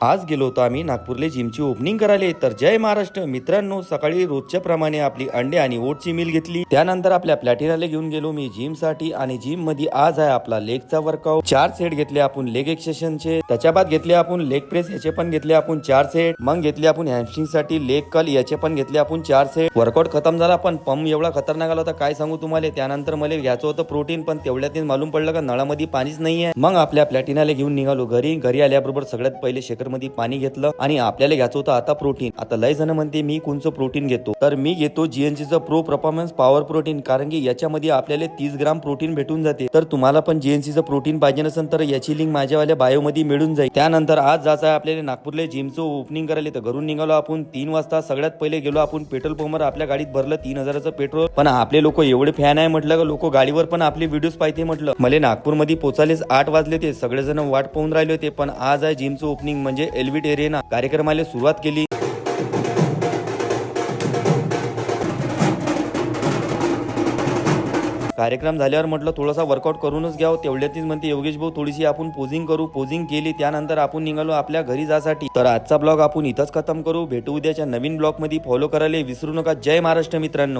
आज गेलो होतो आम्ही नागपूरले जिमची ओपनिंग करायला. तर जय महाराष्ट्र मित्रांनो, सकाळी रोजच्या प्रमाणे आपली अंडे आणि ओटची मील घेतली. त्यानंतर आपल्या प्लॅटिनाला घेऊन गेलो मी जिम साठी. आणि जिम मध्ये आज आहे आपला लेगचा वर्कआउट. 4 सेट घेतले आपण लेग एक्सटेन्शनचे. त्याच्या बाद घेतले आपण लेग प्रेस, याचे पण घेतले आपण 4 सेट. मग घेतले आपण हॅमस्ट्रिंग साठी लेग कर्ल, याचे पण घेतले आपण 4 सेट. वर्कआउट खतम झाला, पण पंप एवढा खतरनाक आला होता काय सांगू तुम्हाला. त्यानंतर मला घ्यायचं होतं प्रोटीन, पण तेवढ्यात मालूम पडलं का नळामध्ये पाणीच नाहीये. मग आपल्या प्लॅटिनाला घेऊन निघालो घरी आल्याबरोबर सगळ्यात पहिले शेकर मध्ये पाणी घेतलं. आणि आपल्याला घ्यायचं होतं आता प्रोटीन. आता लय जण म्हणते मी कोणचं प्रोटीन घेतो, तर मी घेतो जीएनसीचं प्रो परफॉर्मन्स पॉवर प्रोटीन. कारण की याच्यामध्ये आपल्याला 30 ग्राम प्रोटीन भेटून जाते. तर तुम्हाला पण जीएनसीचं प्रोटीन पाहिजे नसेल तर याची लिंक माझ्यावाल्या बायो मध्ये मिळून जाईल. त्यानंतर आज जायचं आहे आपल्याला नागपूरला जिमचं ओपनिंग करायला. तर घरून निघालो आपण 3 वाजता. सगळ्यात पहिले गेलो आपण पेट्रोल पंपवर, आपल्या गाडीत भरलं 3000चं पेट्रोल. पण आपले लोक एवढे फॅन आहे म्हटलं का लोक गाडीवर पण आपले व्हिडिओज पाहिजे म्हटलं. मला नागपूरमध्ये पोचायलेच 8 वाजले ते. सगळेजण वाट पाहून राहिले होते. पण आज आहे जिमचं ओपनिंग म्हणजे एल्विट एरिना कार्यक्रमाला सुरुवात केली. कार्यक्रम झाल्यावर म्हटलं थोडासा वर्कआउट करूनच घ्यावं. तेवढ्यातच म्हणते योगेश भाऊ थोडीशी आपण पोजिंग करू. पोजिंग केली, त्यानंतर आपण निघालो आपल्या घरी जासाठी. तर आजचा ब्लॉग आपण इथंच खतम करू. भेटू उद्याच्या नवीन ब्लॉग मध्ये. फॉलो करायला विसरू नका. जय महाराष्ट्र मित्रांनो.